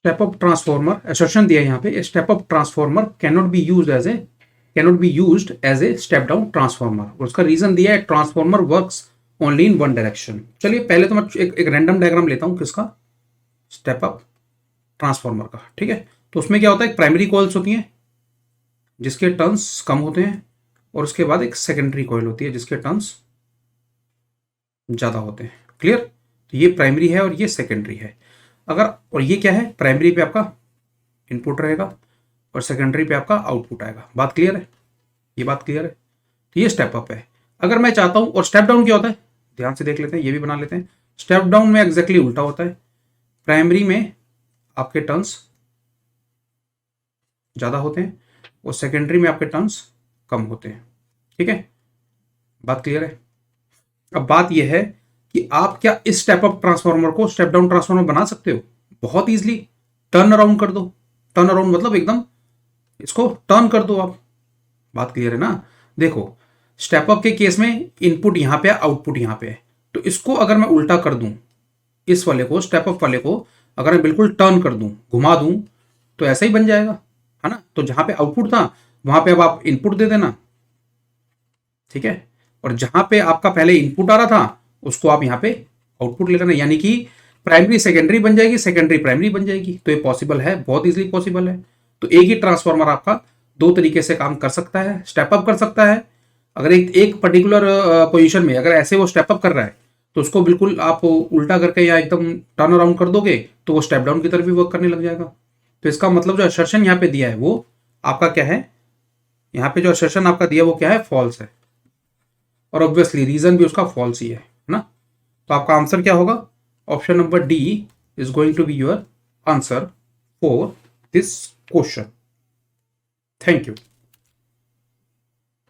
Step up transformer assertion दिया है यहाँ पे, step up transformer cannot be used as a step down transformer. उसका रीजन दिया है transformer works only in one direction. चलिए पहले तो मैं एक रैंडम डायग्राम लेता हूँ किसका, स्टेप अप ट्रांसफॉर्मर का, ठीक है। तो उसमें क्या होता है, एक प्राइमरी कॉइल्स होती हैं जिसके टर्न्स कम होते हैं, और उसके बाद एक सेकेंडरी कॉइल होती है जिसके टर्न्स ज्यादा होते हैं। क्लियर? तो ये प्राइमरी है और ये सेकेंडरी है। अगर, और ये क्या है, प्राइमरी पे आपका इनपुट रहेगा और सेकेंडरी पे आपका आउटपुट आएगा। बात क्लियर है? ये बात क्लियर है? तो ये स्टेप अप है। अगर मैं चाहता हूं, और स्टेप डाउन क्या होता है, ध्यान से देख लेते हैं, ये भी बना लेते हैं। स्टेप डाउन में एग्जैक्टली उल्टा होता है, प्राइमरी में आपके टर्न्स ज्यादा होते हैं और सेकेंडरी में आपके टर्न्स कम होते हैं। ठीक है, बात क्लियर है? अब बात यह है कि आप क्या इस स्टेप अप ट्रांसफार्मर को स्टेप डाउन ट्रांसफार्मर बना सकते हो? बहुत इजीली। टर्न अराउंड कर दो, टर्न अराउंड मतलब एकदम इसको टर्न कर दो आप। बात क्लियर है ना? देखो, स्टेप अप के केस में इनपुट यहां पे है, आउटपुट यहां पे है। तो इसको अगर मैं उल्टा कर दूं, इस वाले को, स्टेप अप वाले को अगर मैं बिल्कुल टर्न कर दूं, घुमा दूं, तो ऐसा ही बन जाएगा, है ना। तो जहां पे आउटपुट था वहां पे अब आप इनपुट दे देना, ठीक है। और जहां पे आपका पहले इनपुट आ रहा था उसको आप यहां पे आउटपुट ले लेना, यानी कि प्राइमरी सेकेंडरी बन जाएगी, सेकेंडरी प्राइमरी बन जाएगी। तो ये पॉसिबल है, बहुत इजीली पॉसिबल है। तो एक ही ट्रांसफार्मर आपका दो तरीके से काम कर सकता है, स्टेप अप कर सकता है। अगर एक पर्टिकुलर पोजीशन में अगर ऐसे वो स्टेप अप कर रहा है तो उसको बिल्कुल आप उल्टा करके या एकदम टर्न अराउंड कर दोगे तो वो स्टेप डाउन की तरफ भी वर्क करने लग जाएगा। तो इसका मतलब जो असर्शन यहाँ पे दिया है वो आपका क्या है, यहाँ पे जो असर्शन आपका दिया वो क्या है, फॉल्स है। और ऑब्वियसली रीजन भी उसका फॉल्स ही है ना। तो आपका आंसर क्या होगा? Option number D is going to be your answer for this question. Thank you.